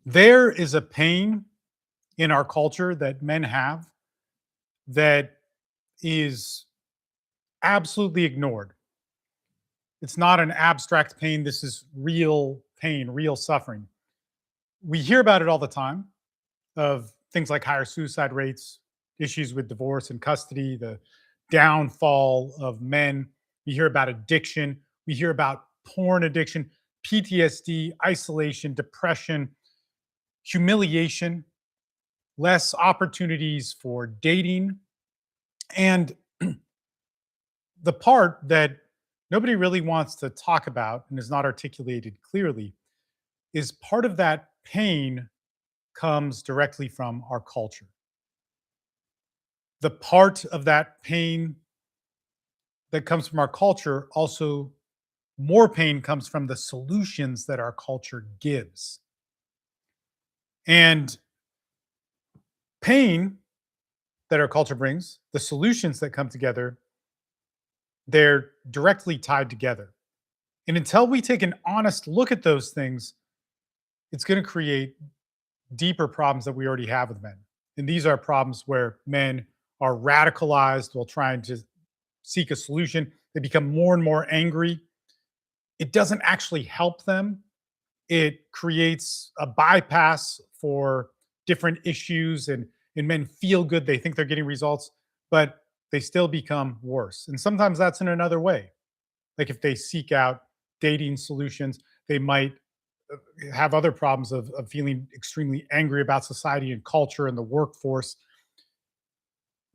There is a pain in our culture that men have that is absolutely ignored. It's not an abstract pain. This is real pain, real suffering. We hear about it all the time of things like higher suicide rates, issues with divorce and custody, the downfall of men. We hear about addiction. We hear about porn addiction, PTSD, isolation, depression, humiliation, less opportunities for dating. And the part that nobody really wants to talk about and is not articulated clearly is part of that pain comes directly from our culture. The part of that pain that comes from our culture also, more pain comes from the solutions that our culture gives. And pain that our culture brings, the solutions that come together, they're directly tied together. And until we take an honest look at those things, it's going to create deeper problems that we already have with men. And these are problems where men are radicalized while trying to seek a solution. They become more and more angry. It doesn't actually help them. It creates a bypass for different issues, and men feel good. They think they're getting results, but they still become worse. And sometimes that's in another way. Like if they seek out dating solutions, they might have other problems of feeling extremely angry about society and culture and the workforce.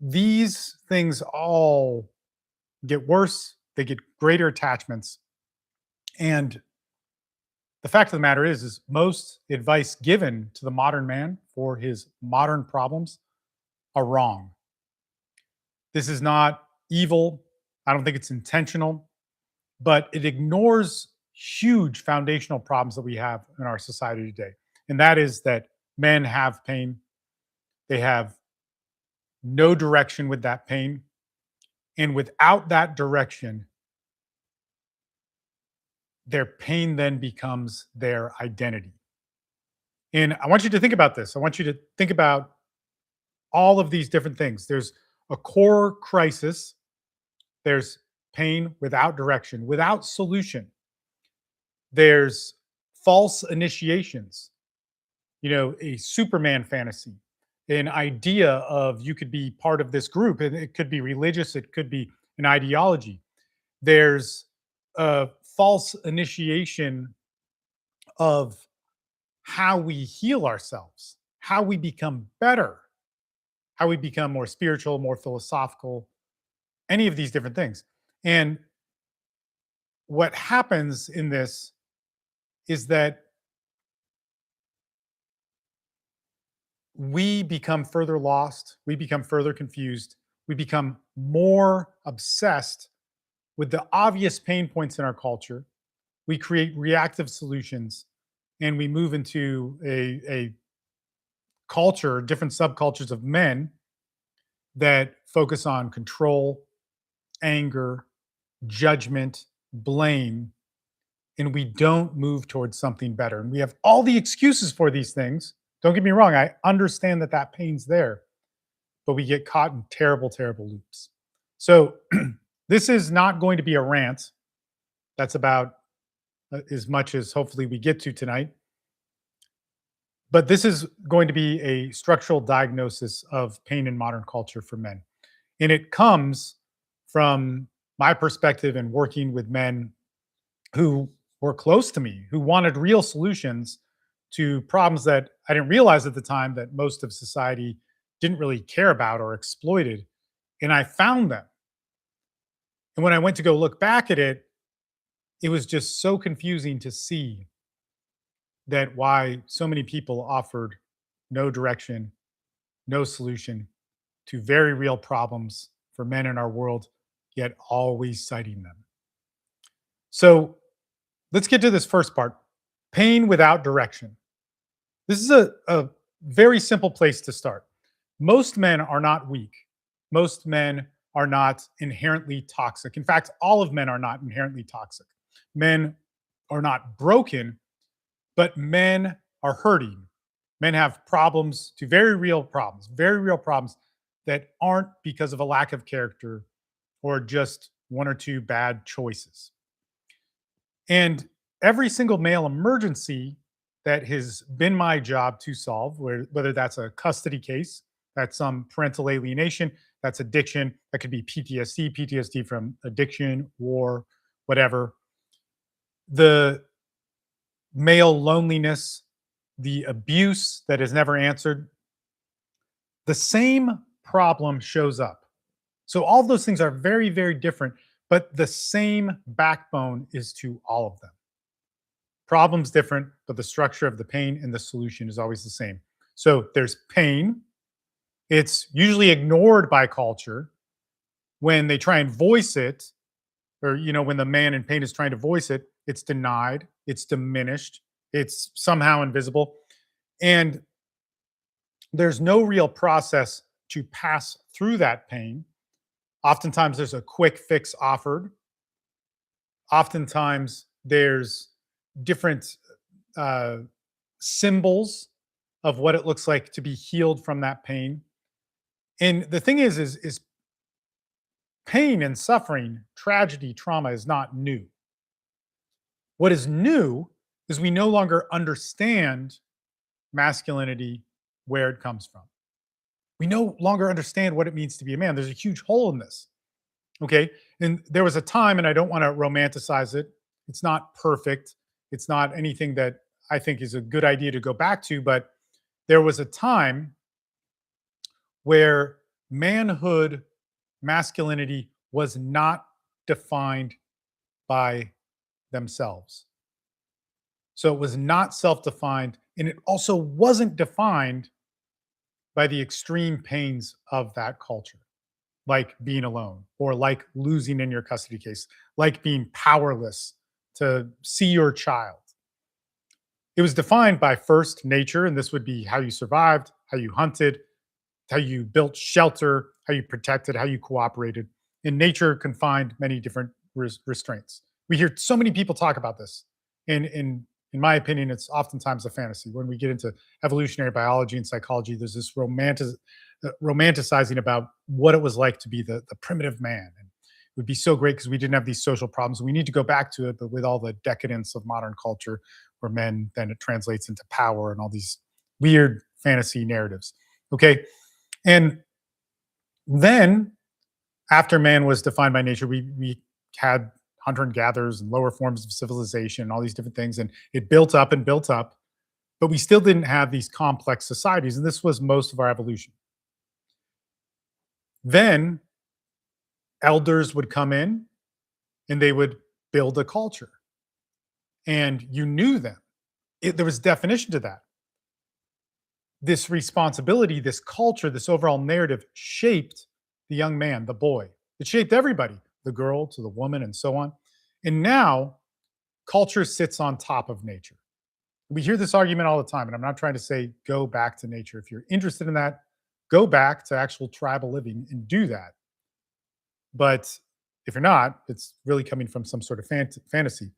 These things all get worse, they get greater attachments. And the fact of the matter is most advice given to the modern man for his modern problems are wrong. This is not evil. I don't think it's intentional, but it ignores huge foundational problems that we have in our society today. And that is that men have pain. They have no direction with that pain. And without that direction, their pain then becomes their identity. And I want you to think about this. I want you to think about all of these different things. There's a core crisis, there's pain without direction, without solution. There's false initiations, a Superman fantasy, an idea of you could be part of this group, and it could be religious, it could be an ideology. There's a false initiation of how we heal ourselves, how we become better, how we become more spiritual, more philosophical, any of these different things. And what happens in this is that we become further lost, we become further confused, we become more obsessed with the obvious pain points in our culture. We create reactive solutions and we move into a culture, different subcultures of men that focus on control, anger, judgment, blame, and we don't move towards something better. And we have all the excuses for these things. Don't get me wrong, I understand that that pain's there, but we get caught in terrible, terrible loops. So, this is not going to be a rant. That's about as much as hopefully we get to tonight. But this is going to be a structural diagnosis of pain in modern culture for men. And it comes from my perspective and working with men who were close to me, who wanted real solutions to problems that I didn't realize at the time that most of society didn't really care about or exploited. And I found them. And when I went to go look back at it, it was just so confusing to see that why so many people offered no direction, no solution to very real problems for men in our world, yet always citing them. So let's get to this first part, pain without direction. This is a very simple place to start. Most men are not weak. Most men are not inherently toxic. In fact, all of men are not inherently toxic. Men are not broken, but men are hurting. Men have very real problems that aren't because of a lack of character or just one or two bad choices. And every single male emergency that has been my job to solve, whether that's a custody case, that's some parental alienation, that's addiction, that could be PTSD from addiction, war, whatever, the male loneliness, the abuse that is never answered, the same problem shows up. So all those things are very, very different, but the same backbone is to all of them. Problems different, but the structure of the pain and the solution is always the same. So there's pain. It's usually ignored by culture when they try and voice it, or when the man in pain is trying to voice it, it's denied, it's diminished, it's somehow invisible. And there's no real process to pass through that pain. Oftentimes there's a quick fix offered. Oftentimes there's different uh, symbols of what it looks like to be healed from that pain. And the thing is pain and suffering, tragedy, trauma is not new. What is new is we no longer understand masculinity, where it comes from. We no longer understand what it means to be a man. There's a huge hole in this. Okay. And there was a time, and I don't want to romanticize it. It's not perfect. It's not anything that I think is a good idea to go back to, but there was a time where manhood, masculinity was not defined by themselves. So it was not self defined, and it also wasn't defined by the extreme pains of that culture, like being alone or like losing in your custody case, like being powerless to see your child. It was defined by first nature, and this would be how you survived, how you hunted, how you built shelter, how you protected, how you cooperated. And nature confined many different restraints. We hear so many people talk about this. And in my opinion, it's oftentimes a fantasy. When we get into evolutionary biology and psychology, there's this romanticizing about what it was like to be the primitive man. And it would be so great because we didn't have these social problems. We need to go back to it, but with all the decadence of modern culture, where men, then it translates into power and all these weird fantasy narratives. Okay. And then after man was defined by nature, we had hunter and gatherers and lower forms of civilization and all these different things. And it built up and built up, but we still didn't have these complex societies. And this was most of our evolution. Then elders would come in and they would build a culture. And you knew them. There was definition to that. This responsibility, this culture, this overall narrative shaped the young man, the boy. It shaped everybody, the girl to the woman, and so on. And now culture sits on top of nature. We hear this argument all the time, and I'm not trying to say go back to nature. If you're interested in that, go back to actual tribal living and do that. But if you're not, it's really coming from some sort of fantasy.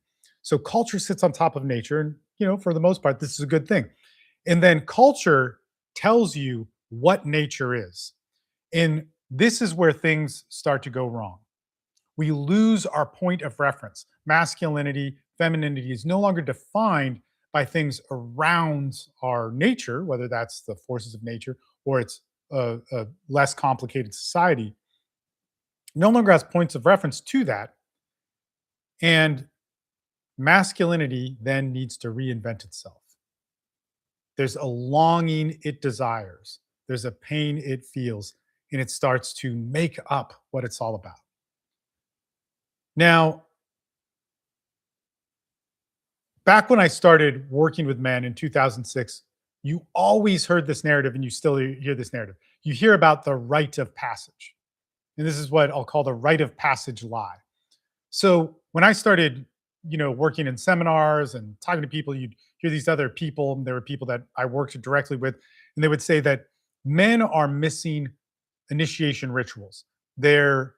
So culture sits on top of nature, and for the most part, this is a good thing. And then culture tells you what nature is. And this is where things start to go wrong. We lose our point of reference. Masculinity, femininity is no longer defined by things around our nature, whether that's the forces of nature or it's a less complicated society. No longer has points of reference to that. And masculinity then needs to reinvent itself. There's a longing it desires, there's a pain it feels, and it starts to make up what it's all about. Now, back when I started working with men in 2006, you always heard this narrative, and you still hear this narrative. You hear about the rite of passage. And this is what I'll call the rite of passage lie. So when I started, working in seminars and talking to people, you'd hear these other people, and there were people that I worked directly with, and they would say that men are missing initiation rituals. They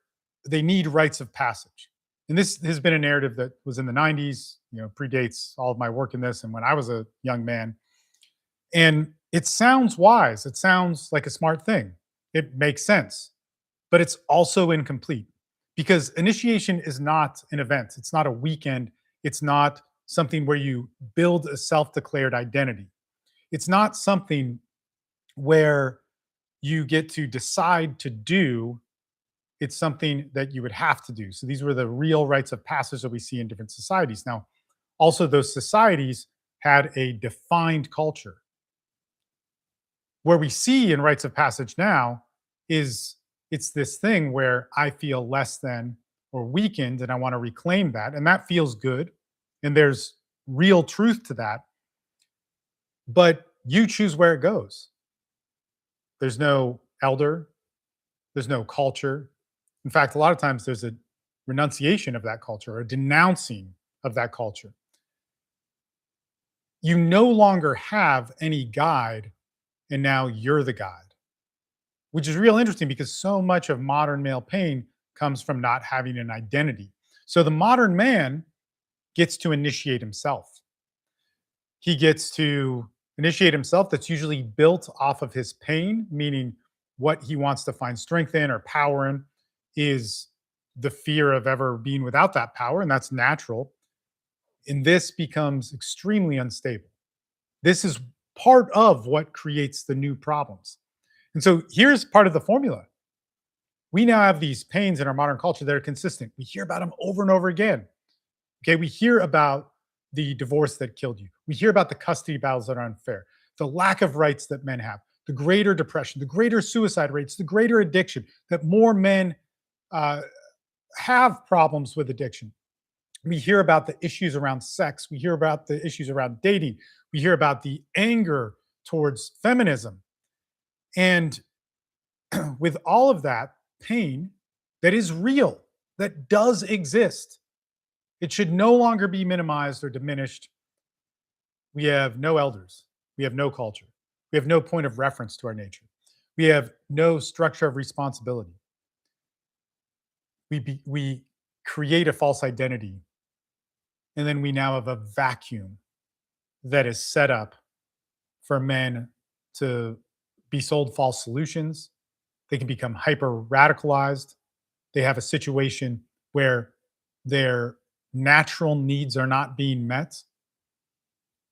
need rites of passage. And this has been a narrative that was in the 90s, predates all of my work in this and when I was a young man. And It sounds wise. It sounds like a smart thing. It makes sense, but it's also incomplete because initiation is not an event. It's not a weekend. It's not something where you build a self declared identity. It's not something where you get to decide to do. It's something that you would have to do. So these were the real rites of passage that we see in different societies. Now, also, those societies had a defined culture. Where we see in rites of passage now is it's this thing where I feel less than or weakened and I want to reclaim that. And that feels good. And there's real truth to that. But you choose where it goes. There's no elder, there's no culture. In fact, a lot of times there's a renunciation of that culture or a denouncing of that culture. You no longer have any guide, and now you're the guide, which is real interesting because so much of modern male pain comes from not having an identity. So the modern man gets to initiate himself. He gets to initiate himself. That's usually built off of his pain, meaning what he wants to find strength in or power in is the fear of ever being without that power, and that's natural. And this becomes extremely unstable. This is part of what creates the new problems. And so here's part of the formula. We now have these pains in our modern culture that are consistent. We hear about them over and over again. Okay, we hear about the divorce that killed you. We hear about the custody battles that are unfair, the lack of rights that men have, the greater depression, the greater suicide rates, the greater addiction, that more men uh, have problems with addiction. We hear about the issues around sex. We hear about the issues around dating. We hear about the anger towards feminism. And with all of that pain that is real, that does exist, it should no longer be minimized or diminished. We have no elders. We have no culture. We have no point of reference to our nature. We have no structure of responsibility. We create a false identity, and then we now have a vacuum that is set up for men to be sold false solutions. They can become hyper radicalized. They have a situation where their natural needs are not being met,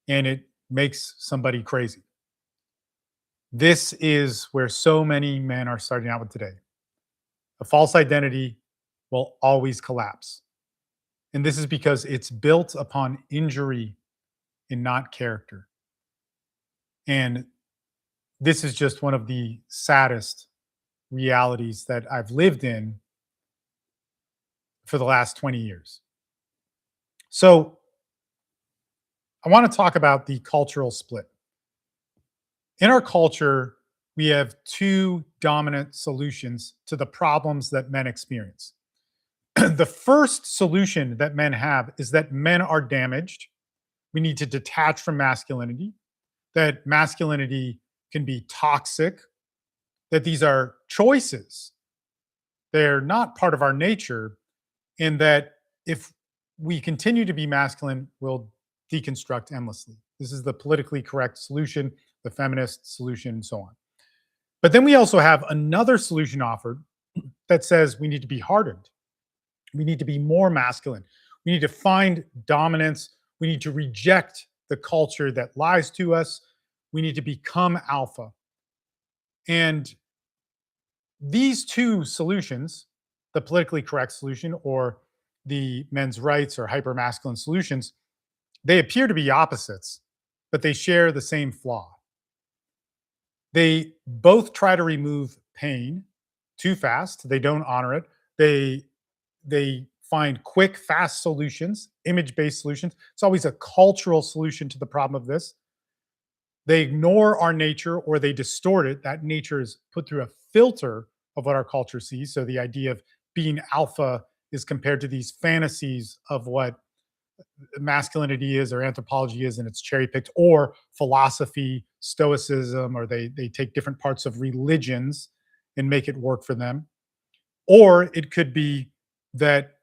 and it makes somebody crazy. This is where so many men are starting out with today. A false identity will always collapse. And this is because it's built upon injury and not character. And this is just one of the saddest realities that I've lived in for the last 20 years. So I want to talk about the cultural split. In our culture, we have two dominant solutions to the problems that men experience. The first solution that men have is that men are damaged. We need to detach from masculinity, that masculinity can be toxic, that these are choices. They're not part of our nature, and that if we continue to be masculine, we'll deconstruct endlessly. This is the politically correct solution, the feminist solution, and so on. But then we also have another solution offered that says we need to be hardened. We need to be more masculine. We need to find dominance. We need to reject the culture that lies to us. We need to become alpha. And these two solutions, the politically correct solution or the men's rights or hyper masculine solutions, they appear to be opposites, but they share the same flaw. They both try to remove pain too fast. They don't honor it. They find quick, fast solutions, image-based solutions. It's always a cultural solution to the problem of this. They ignore our nature or they distort it. That nature is put through a filter of what our culture sees. So the idea of being alpha is compared to these fantasies of what masculinity is or anthropology is, and it's cherry picked, or philosophy, stoicism, or they take different parts of religions and make it work for them. Or it could be that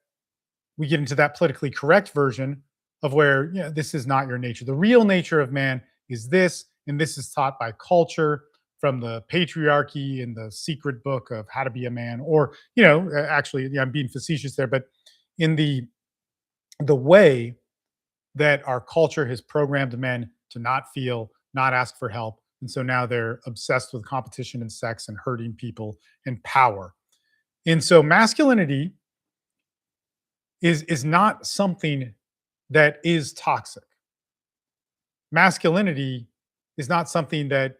we get into that politically correct version of where, this is not your nature. The real nature of man is this, And this is taught by culture from the patriarchy in the secret book of how to be a man, or, actually, yeah, I'm being facetious there, but in the way that our culture has programmed men to not feel, not ask for help. And so now they're obsessed with competition and sex and hurting people and power. And so masculinity is not something that is toxic. Masculinity is not something that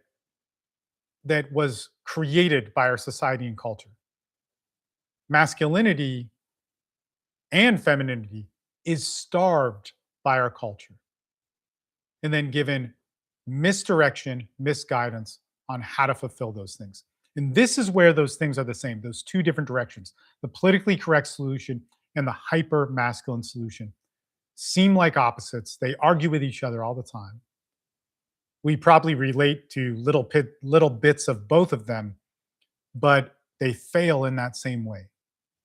was created by our society and culture. Masculinity and femininity is starved by our culture and then given misdirection, misguidance on how to fulfill those things. And this is where those things are the same, those two different directions. The politically correct solution and the hyper masculine solution seem like opposites. They argue with each other all the time. We probably relate to little bits of both of them, but they fail in that same way.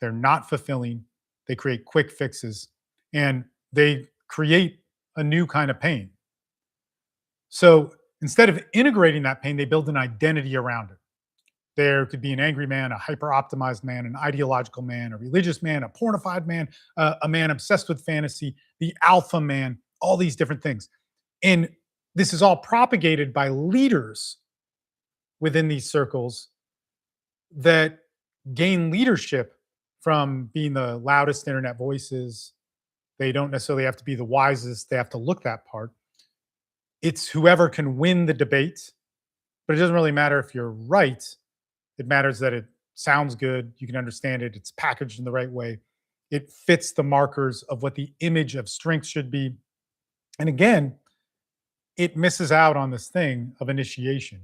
They're not fulfilling. They create quick fixes and they create a new kind of pain. So instead of integrating that pain, they build an identity around it. There could be an angry man, a hyper optimized man, an ideological man, a religious man, a pornified man, a man obsessed with fantasy, the alpha man, all these different things. And this is all propagated by leaders within these circles that gain leadership from being the loudest internet voices. They don't necessarily have to be the wisest, they have to look that part. It's whoever can win the debate, but it doesn't really matter if you're right. It matters that it sounds good, you can understand it, it's packaged in the right way. It fits the markers of what the image of strength should be. And again, it misses out on this thing of initiation,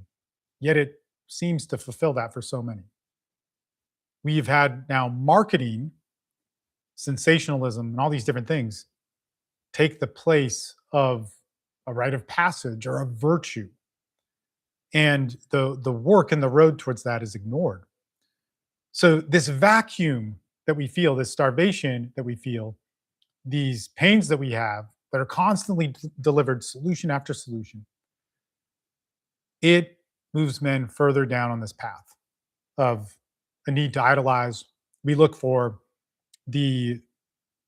yet it seems to fulfill that for so many. We've had now marketing, sensationalism, and all these different things take the place of a rite of passage or a virtue. And the work and the road towards that is ignored. So this vacuum that we feel, this starvation that we feel, these pains that we have that are constantly delivered solution after solution, it moves men further down on this path of a need to idolize. We look for the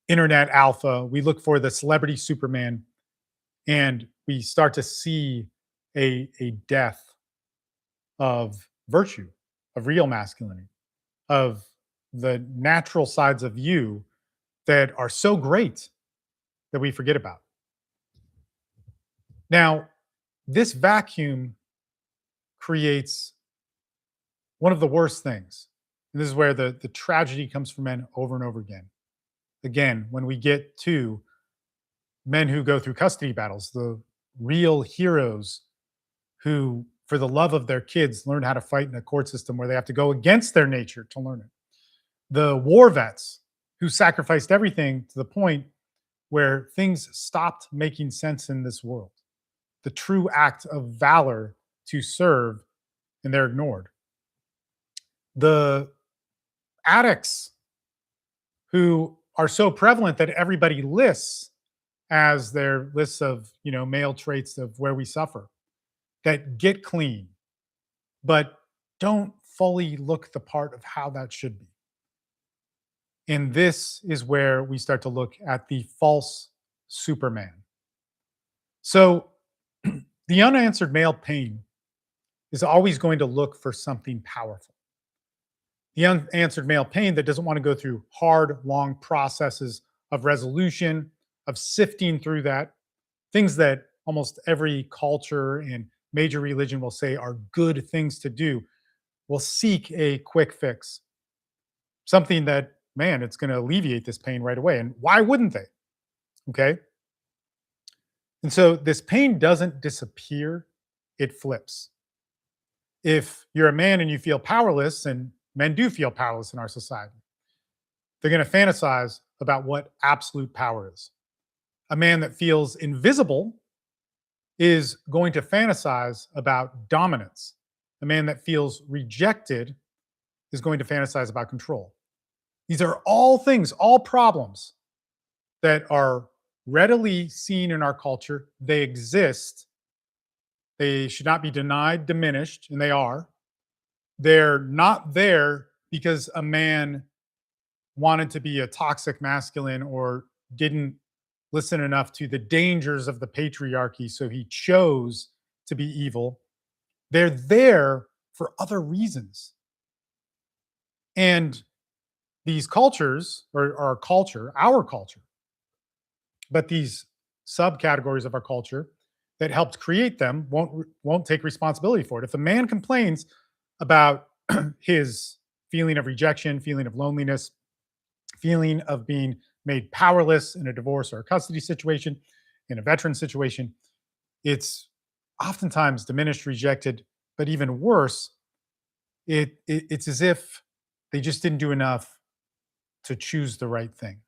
internet alpha, we look for the celebrity Superman, and we start to see a death of virtue, of real masculinity, of the natural sides of you that are so great that we forget about. Now, this vacuum creates one of the worst things. And this is where the tragedy comes for men over and over again. Again, when we get to men who go through custody battles, the real heroes who, for the love of their kids, learn how to fight in a court system where they have to go against their nature to learn it. The war vets who sacrificed everything to the point where things stopped making sense in this world. The true act of valor to serve, and they're ignored. The addicts who are so prevalent that everybody lists as their lists of male traits of where we suffer, that get clean but don't fully look the part of how that should be. And this is where we start to look at the false Superman. So the unanswered male pain is always going to look for something powerful. The unanswered male pain that doesn't want to go through hard, long processes of resolution, of sifting through that, things that almost every culture and major religion will say are good things to do, will seek a quick fix. Something that, man, it's going to alleviate this pain right away. And why wouldn't they? Okay. And so this pain doesn't disappear, it flips. If you're a man and you feel powerless, and men do feel powerless in our society, they're going to fantasize about what absolute power is. A man that feels invisible is going to fantasize about dominance. A man that feels rejected is going to fantasize about control. These are all things, all problems that are readily seen in our culture. They exist. They should not be denied, diminished, and they are. They're not there because a man wanted to be a toxic masculine or didn't listen enough to the dangers of the patriarchy, so he chose to be evil. They're there for other reasons. And these cultures, or our culture, but these subcategories of our culture that helped create them won't take responsibility for it. If a man complains about his feeling of rejection, feeling of loneliness, feeling of being made powerless in a divorce or a custody situation, in a veteran situation, it's oftentimes diminished, rejected, but even worse, it's as if they just didn't do enough to choose the right thing.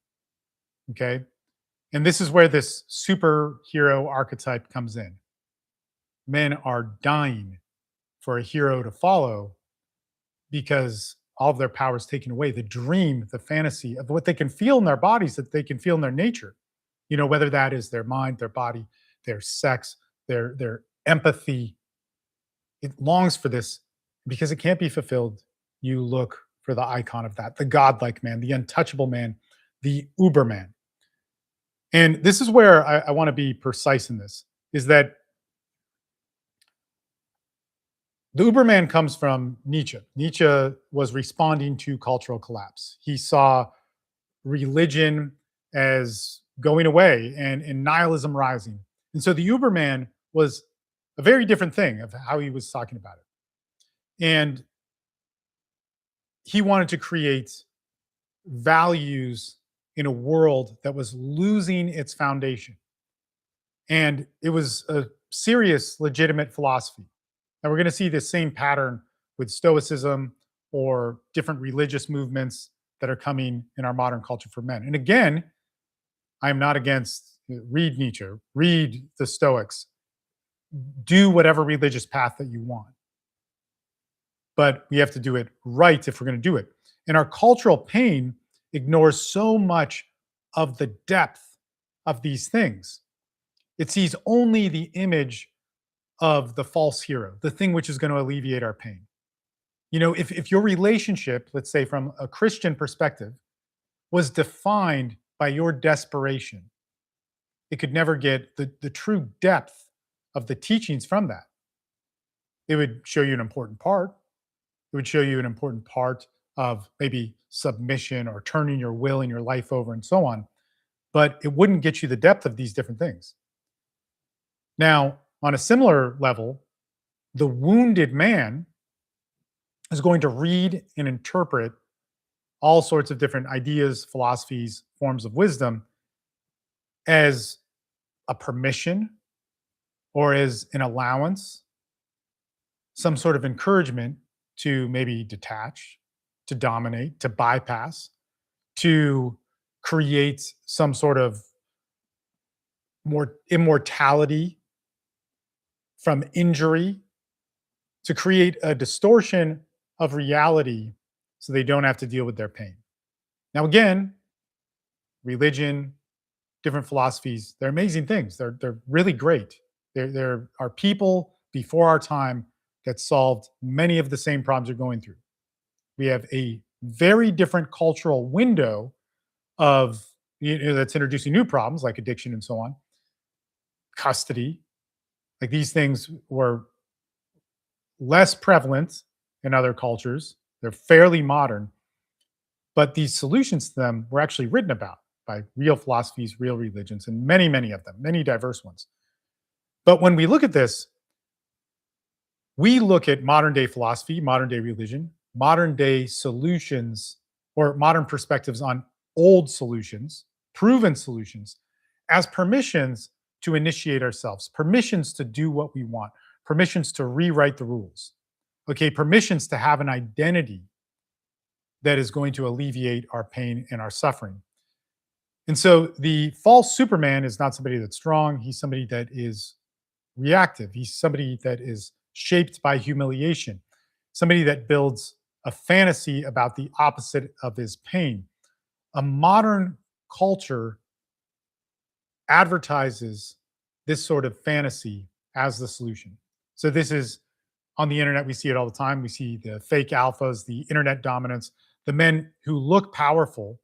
Okay. And this is where this superhero archetype comes in. Men are dying for a hero to follow because all of their power is taken away. The dream, the fantasy of what they can feel in their bodies, that they can feel in their nature, whether that is their mind, their body, their sex, their empathy. It longs for this because it can't be fulfilled. You look for the icon of that, the godlike man, the untouchable man, the Uberman. And this is where I want to be precise in this, is that the Uberman comes from Nietzsche. Nietzsche was responding to cultural collapse. He saw religion as going away and nihilism rising. And so the Uberman was a very different thing of how he was talking about it. And he wanted to create values in a world that was losing its foundation. And it was a serious, legitimate philosophy. And we're going to see the same pattern with Stoicism or different religious movements that are coming in our modern culture for men. And again, I am not against read Nietzsche, read the Stoics, do whatever religious path that you want. But we have to do it right if we're going to do it. And our cultural pain ignores so much of the depth of these things. It sees only the image of the false hero, the thing which is going to alleviate our pain. If your relationship, let's say from a Christian perspective, was defined by your desperation, it could never get the true depth of the teachings from that. It would show you an important part. It would show you an important part of maybe submission or turning your will and your life over and so on. But it wouldn't get you the depth of these different things. Now, on a similar level, the wounded man is going to read and interpret all sorts of different ideas, philosophies, forms of wisdom as a permission or as an allowance, some sort of encouragement to maybe detach, to dominate, to bypass, to create some sort of more immortality from injury, to create a distortion of reality so they don't have to deal with their pain. Now, again, religion, different philosophies, they're amazing things. They're really great. There are people before our time that solved many of the same problems you're going through. We have a very different cultural window of that's introducing new problems like addiction and so on, custody. Like these things were less prevalent in other cultures. They're fairly modern, but these solutions to them were actually written about by real philosophies, real religions, and many, many of them, many diverse ones. But when we look at this, we look at modern day philosophy, modern day religion, modern day solutions, or modern perspectives on old solutions, proven solutions, as permissions to initiate ourselves, permissions to do what we want, permissions to rewrite the rules. Okay, permissions to have an identity that is going to alleviate our pain and our suffering. And so the false Superman is not somebody that's strong. He's somebody that is reactive. He's somebody that is shaped by humiliation, somebody that builds a fantasy about the opposite of his pain. A modern culture advertises this sort of fantasy as the solution. So this is on the internet, we see it all the time. We see the fake alphas, the internet dominance, the men who look powerful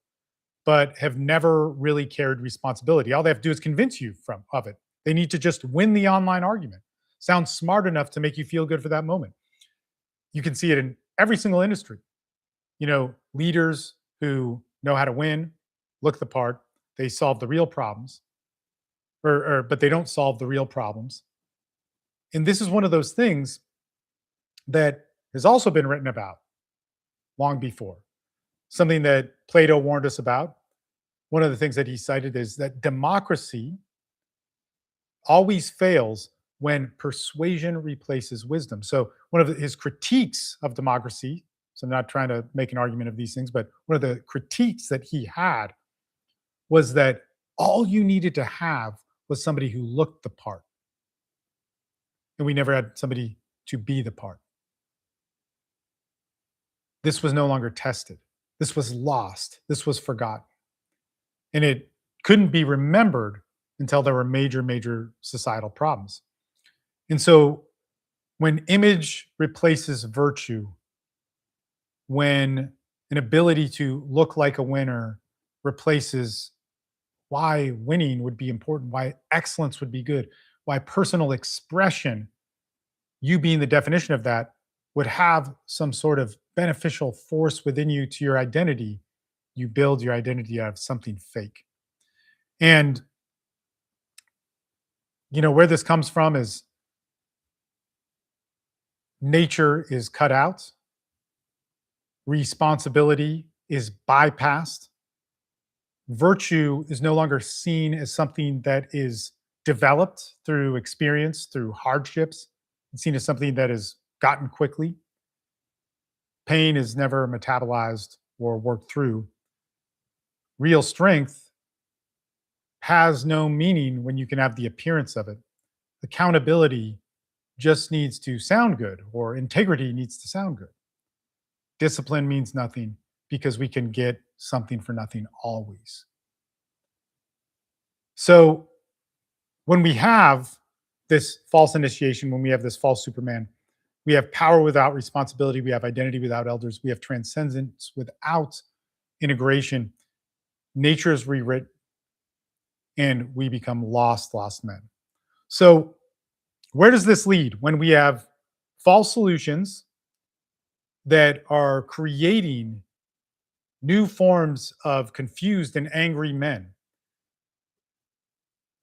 but have never really carried responsibility. All they have to do is convince you from of it. They need to just win the online argument. Sound smart enough to make you feel good for that moment. You can see it in every single industry. Leaders who know how to win, look the part, they solve the real problems, but they don't solve the real problems. And this is one of those things that has also been written about long before. Something that Plato warned us about. One of the things that he cited is that democracy always fails when persuasion replaces wisdom. So, one of his critiques of democracy, so I'm not trying to make an argument of these things, but one of the critiques that he had was that all you needed to have was somebody who looked the part. And we never had somebody to be the part. This was no longer tested. This was lost. This was forgotten. And it couldn't be remembered until there were major, major societal problems. And so when image replaces virtue, when an ability to look like a winner replaces why winning would be important, why excellence would be good, why personal expression, you being the definition of that, would have some sort of beneficial force within you to your identity, you build your identity out of something fake. And where this comes from is nature is cut out, responsibility is bypassed, virtue is no longer seen as something that is developed through experience, through hardships. It's seen as something that is gotten quickly. Pain is never metabolized or worked through. Real strength has no meaning when you can have the appearance of it. Accountability just needs to sound good, or integrity needs to sound good. Discipline means nothing because we can get something for nothing always. So when we have this false initiation, when we have this false Superman, we have power without responsibility, we have identity without elders, we have transcendence without integration. Nature is rewritten and we become lost men. So where does this lead when we have false solutions that are creating new forms of confused and angry men?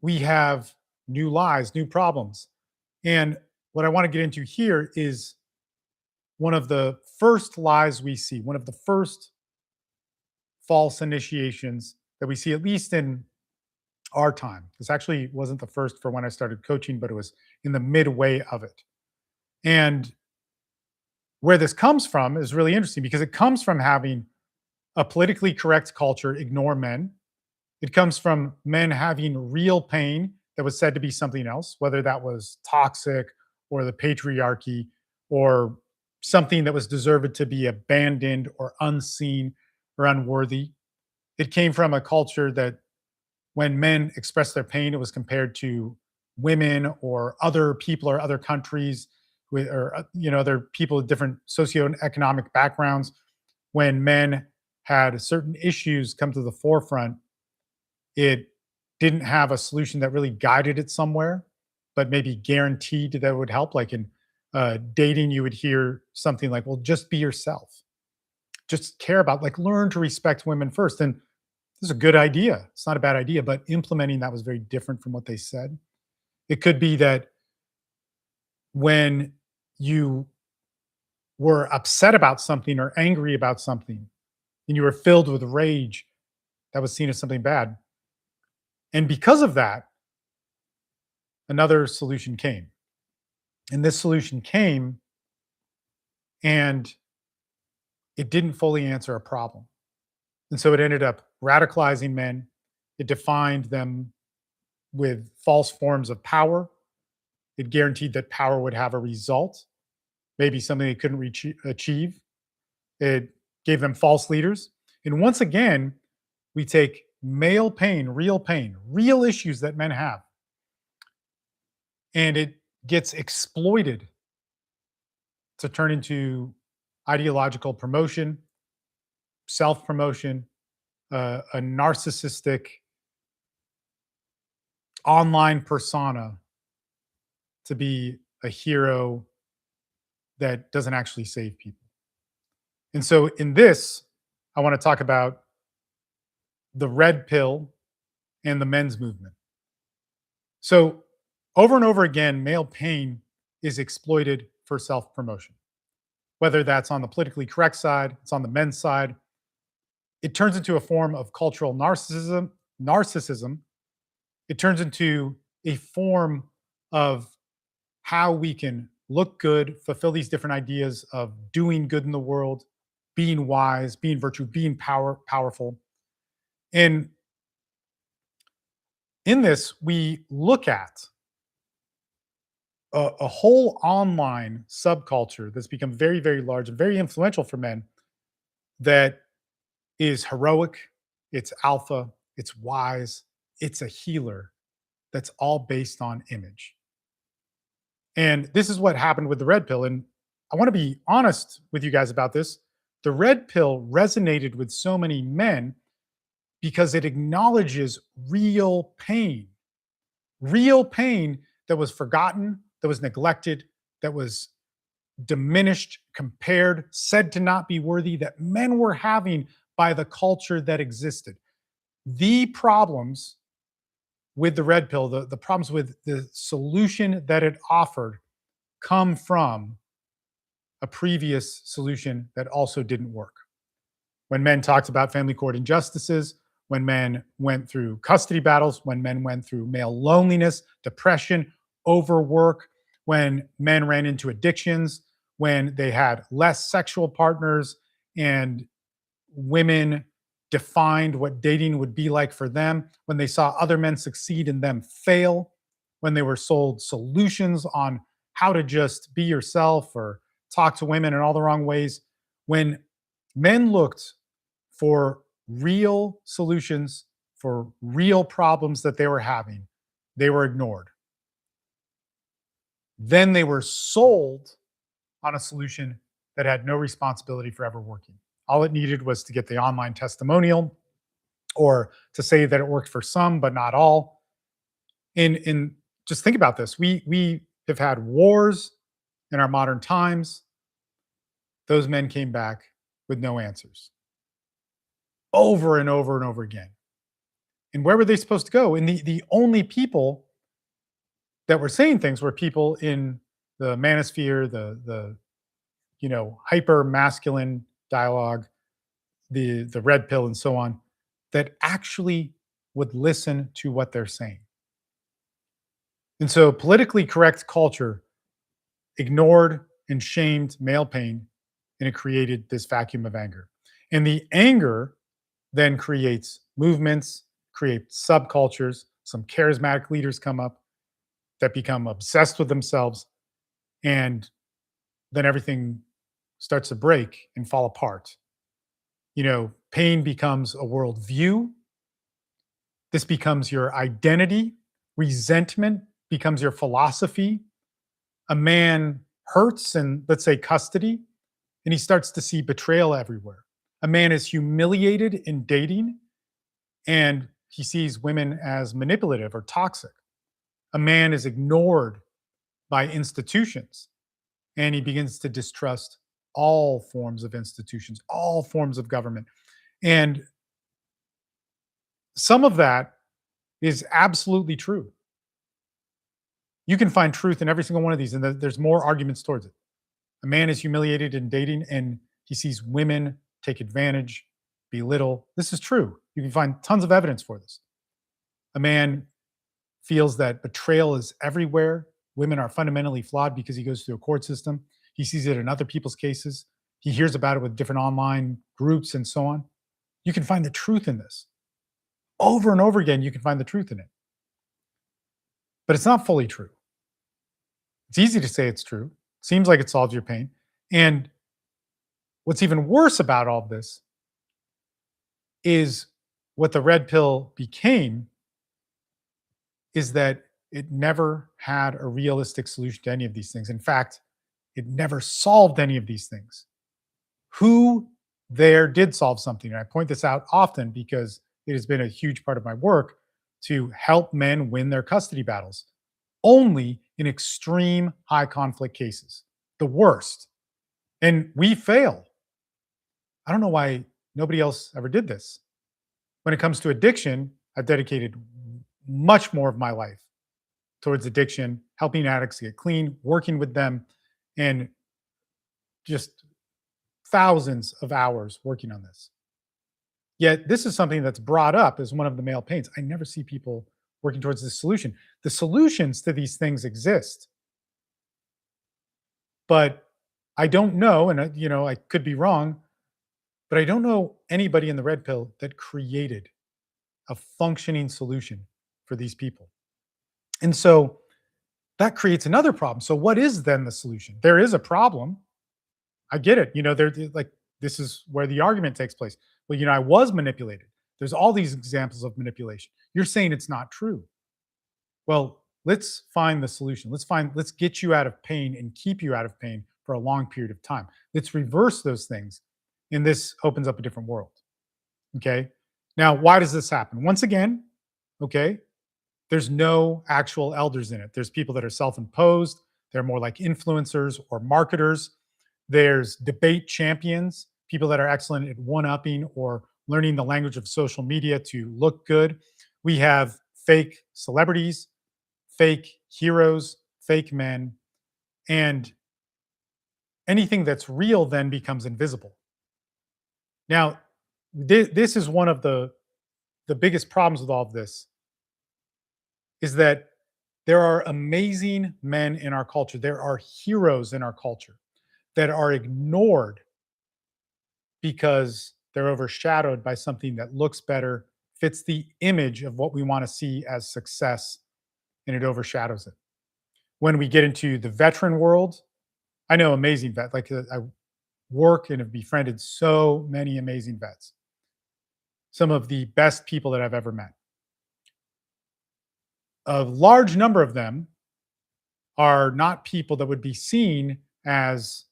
We have new lies, new problems. And what I want to get into here is one of the first lies we see, one of the first false initiations that we see, at least in our time. This actually wasn't the first for when I started coaching, but it was in the midway of it. And where this comes from is really interesting because it comes from having a politically correct culture ignore men. It comes from men having real pain that was said to be something else, whether that was toxic or the patriarchy or something that was deserved to be abandoned or unseen or unworthy. It came from a culture that when men expressed their pain, it was compared to women or other people or other countries with, or other people with different socioeconomic backgrounds. When men had certain issues come to the forefront, it didn't have a solution that really guided it somewhere, but maybe guaranteed that it would help. Like in dating, you would hear something like, well, just be yourself. Just care about, like, learn to respect women first. And this is a good idea. It's not a bad idea, but implementing that was very different from what they said. It could be that when you were upset about something or angry about something and you were filled with rage, that was seen as something bad. And because of that, another solution came. And this solution came and it didn't fully answer a problem. And so it ended up radicalizing men. It defined them with false forms of power. It guaranteed that power would have a result, maybe something they couldn't achieve. It gave them false leaders. And once again, we take pain, real issues that men have, and it gets exploited to turn into ideological promotion, self promotion, a narcissistic online persona to be a hero that doesn't actually save people. And so, in this, I want to talk about the red pill and the men's movement. So, over and over again, male pain is exploited for self promotion, whether that's on the politically correct side, it's on the men's side. It turns into a form of cultural narcissism. It turns into a form of how we can look good, fulfill these different ideas of doing good in the world, being wise, being virtue, being powerful. And in this, we look at a whole online subculture that's become very, very large and very influential for men that is heroic, it's alpha, it's wise, it's a healer that's all based on image. And this is what happened with the red pill. And I want to be honest with you guys about this. The red pill resonated with so many men because it acknowledges real pain that was forgotten, that was neglected, that was diminished, compared, said to not be worthy, that men were having by the culture that existed. The problems with the red pill, the problems with the solution that it offered come from a previous solution that also didn't work. When men talked about family court injustices, when men went through custody battles, when men went through male loneliness, depression, overwork, when men ran into addictions, when they had less sexual partners and women defined what dating would be like for them, when they saw other men succeed and them fail, when they were sold solutions on how to just be yourself or talk to women in all the wrong ways, when men looked for real solutions for real problems that they were having, they were ignored. Then they were sold on a solution that had no responsibility for ever working. All it needed was to get the online testimonial or to say that it worked for some, but not all. In just think about this. We have had wars in our modern times. Those men came back with no answers over and over and over again. And where were they supposed to go? And the only people that were saying things were people in the manosphere, the hyper masculine dialogue, the red pill, and so on, that actually would listen to what they're saying. And so politically correct culture ignored and shamed male pain, and it created this vacuum of anger. And the anger then creates movements, creates subcultures. Some charismatic leaders come up that become obsessed with themselves, and then everything starts to break and fall apart. Pain becomes a worldview. This becomes your identity. Resentment becomes your philosophy. A man hurts in, let's say, custody, and he starts to see betrayal everywhere. A man is humiliated in dating, and he sees women as manipulative or toxic. A man is ignored by institutions, and he begins to distrust all forms of institutions, all forms of government. And some of that is absolutely true. You can find truth in every single one of these, and there's more arguments towards it. A man is humiliated in dating, and he sees women take advantage, belittle. This is true. You can find tons of evidence for this. A man feels that betrayal is everywhere. Women are fundamentally flawed because he goes through a court system. He sees it in other people's cases. He hears about it with different online groups and so on. You can find the truth in this. Over and over again, you can find the truth in it. But it's not fully true. It's easy to say it's true. Seems like it solves your pain. And what's even worse about all of this is what the red pill became is that it never had a realistic solution to any of these things. In fact, it never solved any of these things. Who there did solve something? And I point this out often because it has been a huge part of my work to help men win their custody battles, only in extreme high conflict cases, the worst. And we fail. I don't know why nobody else ever did this. When it comes to addiction, I've dedicated much more of my life towards addiction, helping addicts get clean, working with them, and just thousands of hours working on this. Yet, this is something that's brought up as one of the male pains. I never see people working towards this solution. The solutions to these things exist, but I don't know, and I could be wrong, but I don't know anybody in the red pill that created a functioning solution for these people. And so that creates another problem. So what is then the solution? There is a problem. I get it. Like this is where the argument takes place. Well, I was manipulated. There's all these examples of manipulation. You're saying it's not true. Well, let's find the solution. Let's get you out of pain and keep you out of pain for a long period of time. Let's reverse those things. And this opens up a different world. Okay. Now, why does this happen? Once again, okay, there's no actual elders in it. There's people that are self imposed. They're more like influencers or marketers. There's debate champions, people that are excellent at one upping or learning the language of social media to look good. We have fake celebrities, fake heroes, fake men, and anything that's real then becomes invisible. Now, this is one of the biggest problems with all of this is that there are amazing men in our culture. There are heroes in our culture that are ignored because they're overshadowed by something that looks better, fits the image of what we want to see as success, and it overshadows it. When we get into the veteran world, I know amazing vets. Like I work and have befriended so many amazing vets, some of the best people that I've ever met. A large number of them are not people that would be seen as,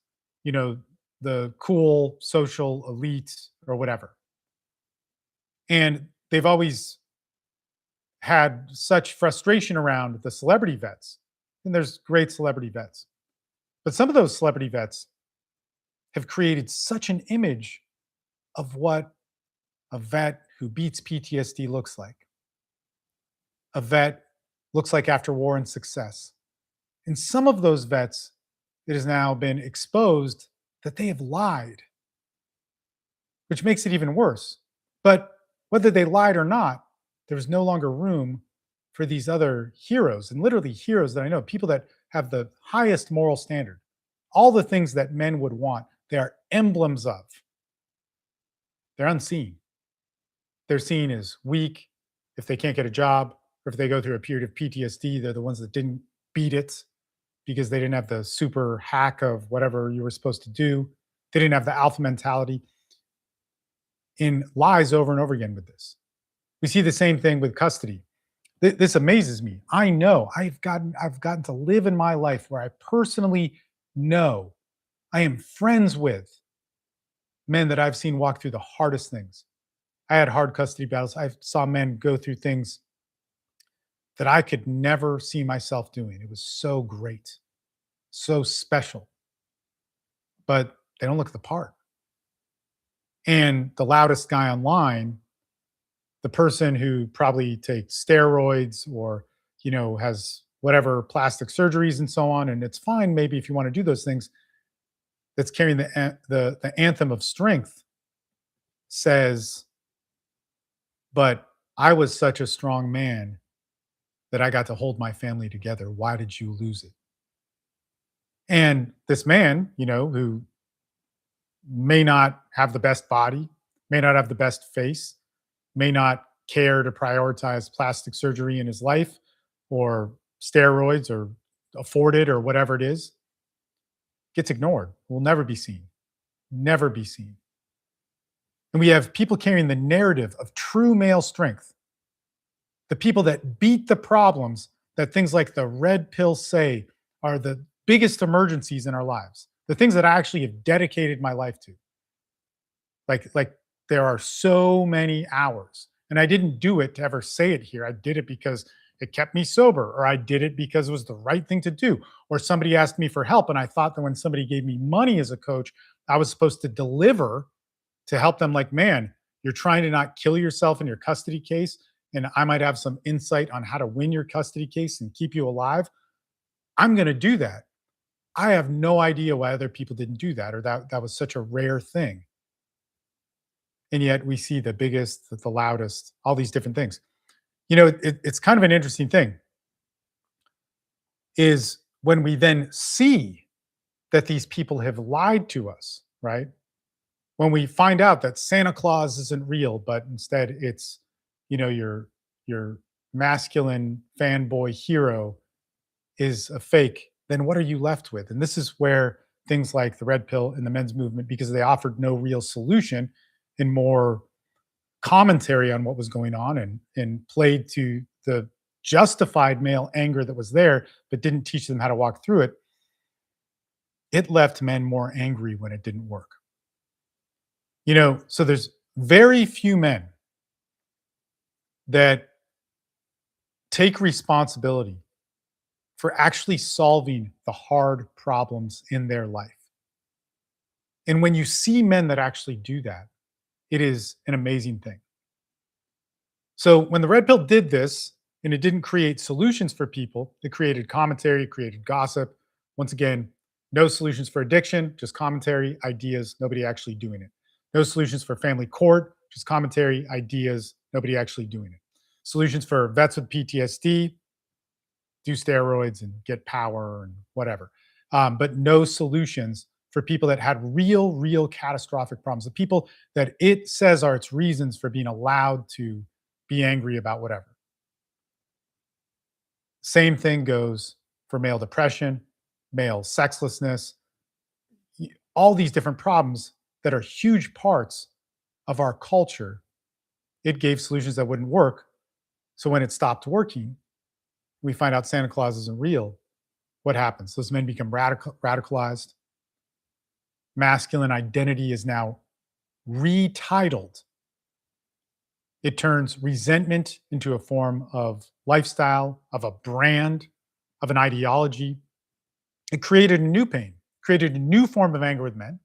the cool social elite or whatever. And they've always had such frustration around the celebrity vets. And there's great celebrity vets. But some of those celebrity vets have created such an image of what a vet who beats PTSD looks like. A vet looks like after war and success. And some of those vets, it has now been exposed that they have lied, which makes it even worse. But whether they lied or not, there was no longer room for these other heroes, and literally heroes that I know, people that have the highest moral standard, all the things that men would want, they are emblems of. They're unseen. They're seen as weak if they can't get a job, or if they go through a period of PTSD, they're the ones that didn't beat it because they didn't have the super hack of whatever you were supposed to do. They didn't have the alpha mentality. In lies over and over again with this. We see the same thing with custody. This amazes me. I know I've gotten to live in my life where I personally know I am friends with men that I've seen walk through the hardest things. I had hard custody battles. I saw men go through things that I could never see myself doing. It was so great, so special. But they don't look the part. And the loudest guy online, the person who probably takes steroids or, has whatever plastic surgeries and so on, and it's fine maybe if you want to do those things, that's carrying the anthem of strength, says, but I was such a strong man that I got to hold my family together. Why did you lose it? And this man, who may not have the best body, may not have the best face, may not care to prioritize plastic surgery in his life or steroids or afford it or whatever it is, gets ignored, will never be seen, never be seen. And we have people carrying the narrative of true male strength, the people that beat the problems that things like the red pill say are the biggest emergencies in our lives, the things that I actually have dedicated my life to. Like there are so many hours. And I didn't do it to ever say it here. I did it because it kept me sober, or I did it because it was the right thing to do, or somebody asked me for help. And I thought that when somebody gave me money as a coach, I was supposed to deliver to help them. Like, man, you're trying to not kill yourself in your custody case. And I might have some insight on how to win your custody case and keep you alive. I'm going to do that. I have no idea why other people didn't do that, or that was such a rare thing. And yet we see the biggest, the loudest, all these different things. It's kind of an interesting thing is when we then see that these people have lied to us, right? When we find out that Santa Claus isn't real, but instead it's, your masculine fanboy hero is a fake, then what are you left with? And this is where things like the red pill and the men's movement, because they offered no real solution and more commentary on what was going on, and played to the justified male anger that was there, but didn't teach them how to walk through it. It left men more angry when it didn't work. So there's very few men that take responsibility for actually solving the hard problems in their life. And when you see men that actually do that, it is an amazing thing. So when the red pill did this, and it didn't create solutions for people, it created commentary, it created gossip. Once again, no solutions for addiction, just commentary, ideas, nobody actually doing it. No solutions for family court, just commentary, ideas, nobody actually doing it. Solutions for vets with PTSD, do steroids and get power and whatever. But no solutions for people that had real catastrophic problems. The people that it says are its reasons for being allowed to be angry about whatever. Same thing goes for male depression, male sexlessness, all these different problems that are huge parts of our culture. It gave solutions that wouldn't work. So when it stopped working, we find out Santa Claus isn't real. What happens? Those men become radicalized. Masculine identity is now retitled. It turns resentment into a form of lifestyle, of a brand, of an ideology. It created a new pain, created a new form of anger with men.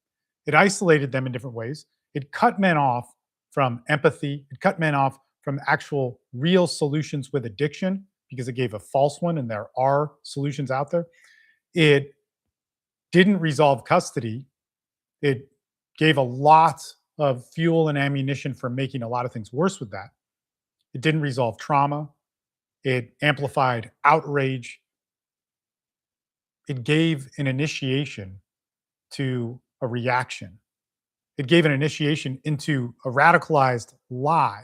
It isolated them in different ways. It cut men off from empathy. It cut men off from actual real solutions with addiction, because it gave a false one, and there are solutions out there. It didn't resolve custody. It gave a lot of fuel and ammunition for making a lot of things worse with that. It didn't resolve trauma. It amplified outrage. It gave an initiation to a reaction. It gave an initiation into a radicalized lie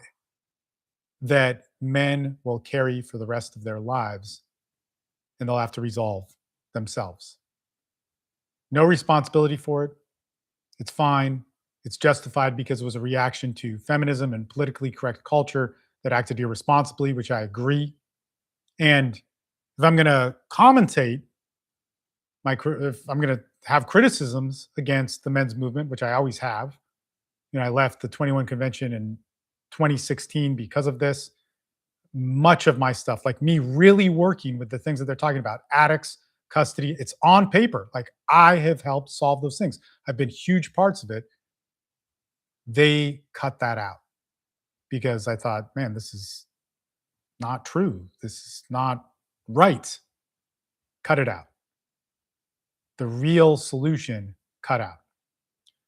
that men will carry for the rest of their lives, and they'll have to resolve themselves. No responsibility for it. It's fine. It's justified because it was a reaction to feminism and politically correct culture that acted irresponsibly, which I agree. And if I'm going to commentate, if I'm going to have criticisms against the men's movement, which I always have, I left the 21 convention in 2016 because of this. Much of my stuff, like me really working with the things that they're talking about, addicts, custody, it's on paper. Like, I have helped solve those things. I've been huge parts of it. They cut that out because I thought, man, this is not true. This is not right. Cut it out. The real solution cut out.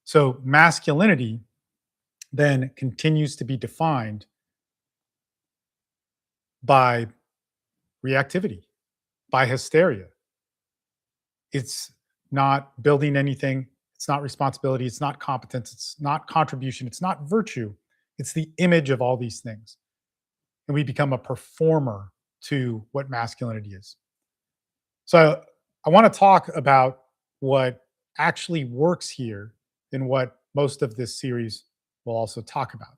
So masculinity then continues to be defined by reactivity, by hysteria. It's not building anything. It's not responsibility. It's not competence. It's not contribution. It's not virtue. It's the image of all these things. And we become a performer to what masculinity is. So I want to talk about what actually works here and what most of this series will also talk about.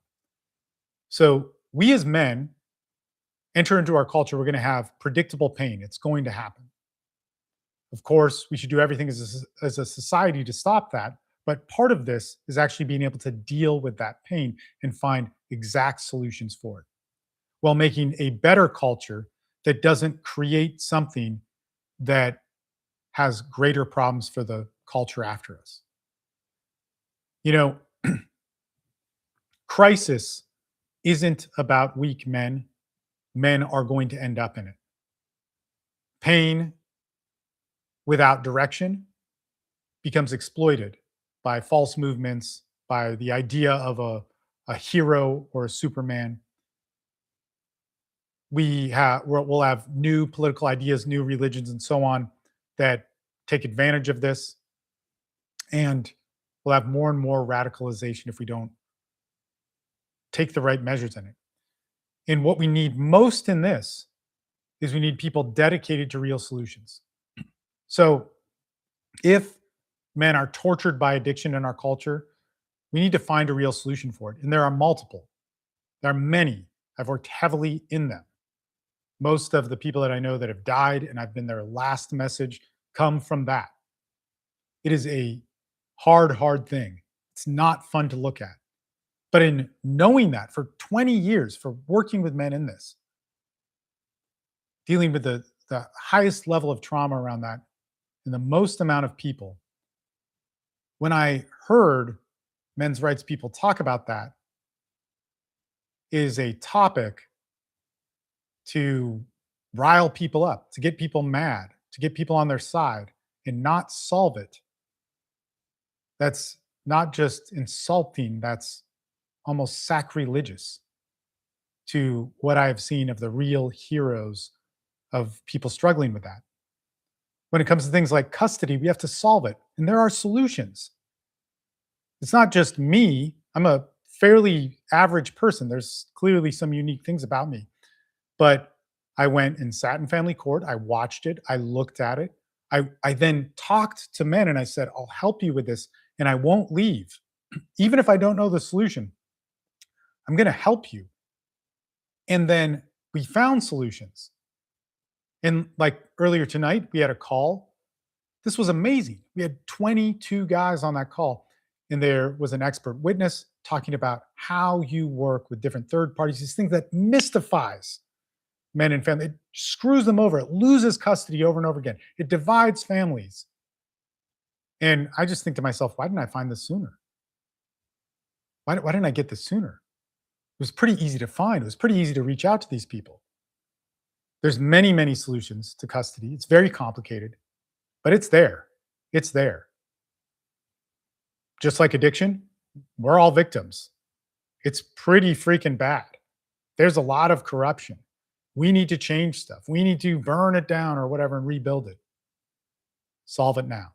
So we as men enter into our culture, we're going to have predictable pain. It's going to happen. Of course, we should do everything as a society to stop that. But part of this is actually being able to deal with that pain and find exact solutions for it while making a better culture that doesn't create something that has greater problems for the culture after us. You know, crisis isn't about weak men. Men are going to end up in it. Pain without direction becomes exploited by false movements, by the idea of a hero or a Superman. We'll have new political ideas, new religions, and so on that take advantage of this, and we'll have more and more radicalization if we don't take the right measures in it. And what we need most in this is we need people dedicated to real solutions. So if men are tortured by addiction in our culture, we need to find a real solution for it. And there are multiple. There are many. I've worked heavily in them. Most of the people that I know that have died and I've been their last message come from that. It is a hard thing. It's not fun to look at. But in knowing that for 20 years, for working with men in this, dealing with the highest level of trauma around that and the most amount of people, when I heard men's rights people talk about that, is a topic to rile people up, to get people mad, to get people on their side and not solve it. That's not just insulting, that's almost sacrilegious to what I have seen of the real heroes of people struggling with that. When it comes to things like custody, we have to solve it, and there are solutions. It's not just me. I'm a fairly average person. There's clearly some unique things about me. But I went and sat in family court. I watched it. I looked at it. I then talked to men and I said, I'll help you with this and I won't leave. Even if I don't know the solution, I'm going to help you. And then we found solutions. And like earlier tonight, we had a call. This was amazing. We had 22 guys on that call. And there was an expert witness talking about how you work with different third parties, these things that mystifies men and family. It screws them over. It loses custody over and over again. It divides families. And I just think to myself, why didn't I find this sooner? Why didn't I get this sooner? It was pretty easy to find. It was pretty easy to reach out to these people. There's many solutions to custody. It's very complicated, but it's there. It's there. Just like addiction, we're all victims. It's pretty freaking bad. There's a lot of corruption. We need to change stuff. We need to burn it down or whatever and rebuild it. Solve it now.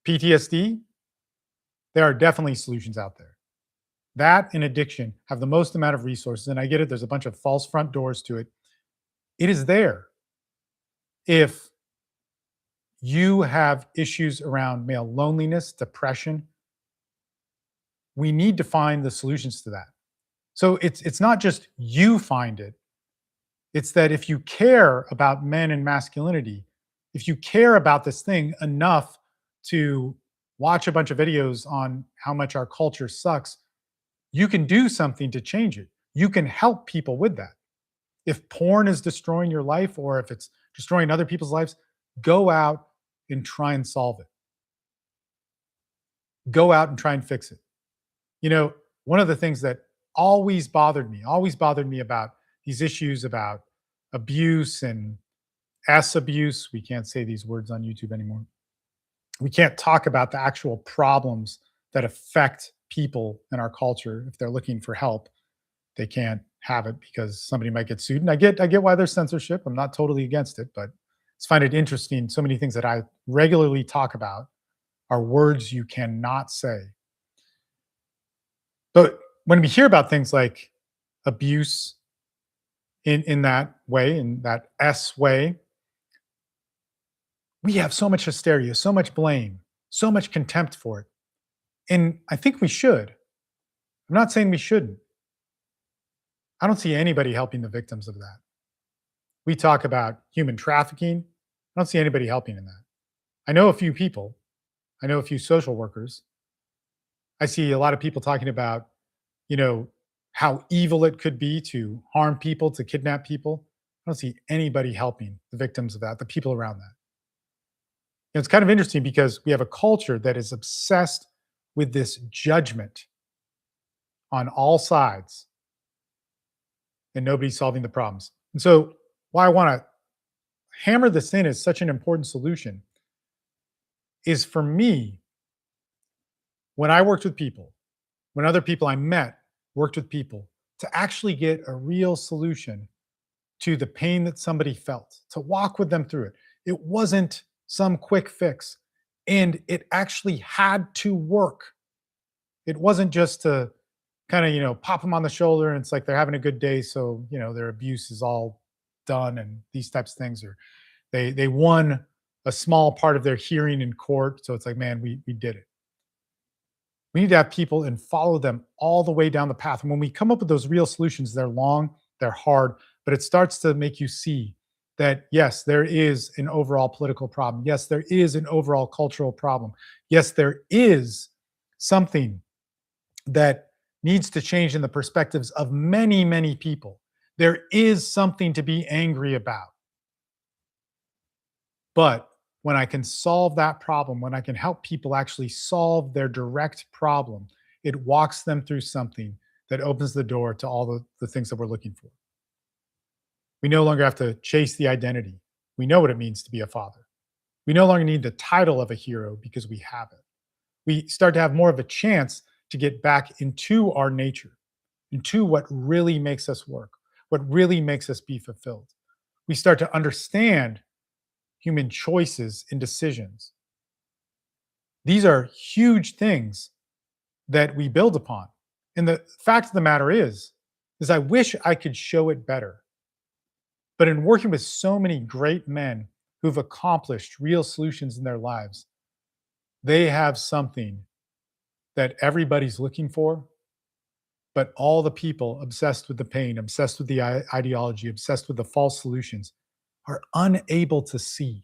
PTSD, there are definitely solutions out there. That and addiction have the most amount of resources. And I get it, there's a bunch of false front doors to it. It is there. If you have issues around male loneliness, depression, we need to find the solutions to that. So it's not just you find it. It's that if you care about men and masculinity, if you care about this thing enough to watch a bunch of videos on how much our culture sucks, you can do something to change it. You can help people with that. If porn is destroying your life or if it's destroying other people's lives, go out and try and solve it. Go out and try and fix it. You know, one of the things that always bothered me about these issues about abuse and abuse. We can't say these words on YouTube anymore. We can't talk about the actual problems that affect people in our culture. If they're looking for help, they can't have it because somebody might get sued. And I get why there's censorship. I'm not totally against it, but I just find it interesting. So many things that I regularly talk about are words you cannot say. But when we hear about things like abuse in that way, in that S way, we have so much hysteria, so much blame, so much contempt for it. And I think we should. I'm not saying we shouldn't. I don't see anybody helping the victims of that. We talk about human trafficking. I don't see anybody helping in that. I know a few people, I know a few social workers. I see a lot of people talking about, you know, how evil it could be to harm people, to kidnap people. I don't see anybody helping the victims of that, the people around that. It's kind of interesting because we have a culture that is obsessed with this judgment on all sides and nobody's solving the problems. And so, why I want to hammer this in as such an important solution is for me, when I worked with people, when other people I met worked with people, to actually get a real solution to the pain that somebody felt, to walk with them through it. It wasn't some quick fix, and it actually had to work. It wasn't just to kind of, pop them on the shoulder and it's like they're having a good day, so, their abuse is all done and these types of things, or they won a small part of their hearing in court, so it's like, man, we did it. We need to have people and follow them all the way down the path. And when we come up with those real solutions, they're long, they're hard, but it starts to make you see that, yes, there is an overall political problem. Yes, there is an overall cultural problem. Yes, there is something that needs to change in the perspectives of many, many people. There is something to be angry about. But when I can solve that problem, when I can help people actually solve their direct problem, it walks them through something that opens the door to all the things that we're looking for. We no longer have to chase the identity. We know what it means to be a father. We no longer need the title of a hero because we have it. We start to have more of a chance to get back into our nature, into what really makes us work, what really makes us be fulfilled. We start to understand human choices and decisions. These are huge things that we build upon. And the fact of the matter is I wish I could show it better. But in working with so many great men who've accomplished real solutions in their lives, they have something that everybody's looking for, but all the people obsessed with the pain, obsessed with the ideology, obsessed with the false solutions are unable to see.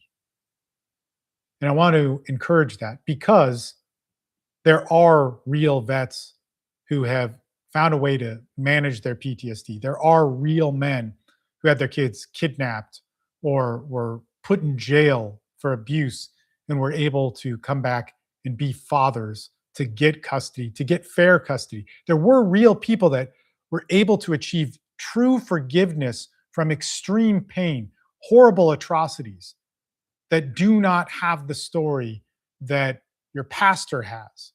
And I want to encourage that because there are real vets who have found a way to manage their PTSD. There are real men who had their kids kidnapped or were put in jail for abuse and were able to come back and be fathers, to get custody, to get fair custody. There were real people that were able to achieve true forgiveness from extreme pain, horrible atrocities that do not have the story that your pastor has,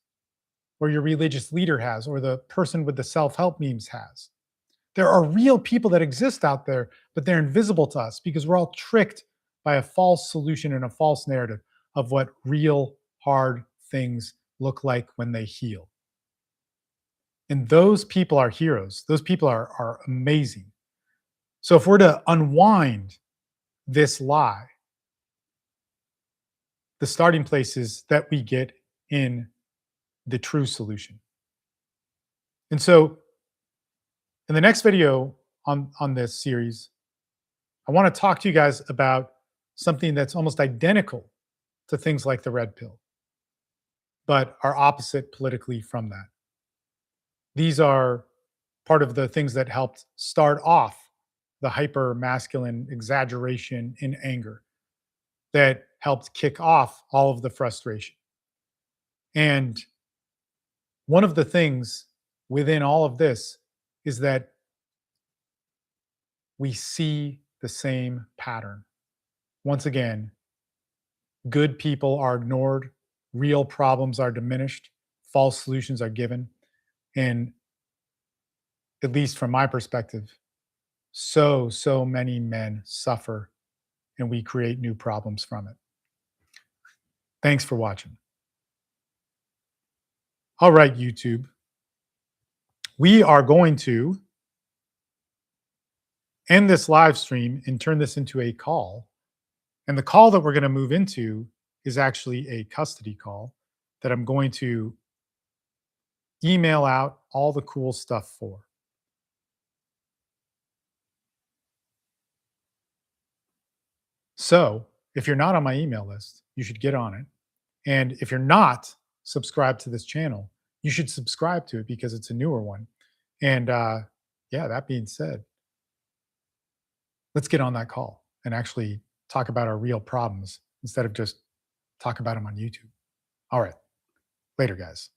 or your religious leader has, or the person with the self help memes has. There are real people that exist out there, but they're invisible to us because we're all tricked by a false solution and a false narrative of what real hard things look like when they heal. And those people are heroes. Those people are amazing. So if we're to unwind this lie, the starting place is that we get in the true solution. And so in the next video on this series, I want to talk to you guys about something that's almost identical to things like the red pill, but are opposite politically from that. These are part of the things that helped start off the hyper masculine exaggeration in anger that helped kick off all of the frustration. And one of the things within all of this is that we see the same pattern. Once again, good people are ignored, real problems are diminished, false solutions are given. And at least from my perspective, so many men suffer and we create new problems from it. Thanks for watching. All right, YouTube. We are going to end this live stream and turn this into a call. And the call that we're going to move into is actually a custody call that I'm going to email out all the cool stuff for. So if you're not on my email list, you should get on it. And if you're not subscribed to this channel, you should subscribe to it because it's a newer one. And yeah, that being said, let's get on that call and actually talk about our real problems instead of just talk about them on YouTube. All right. Later, guys.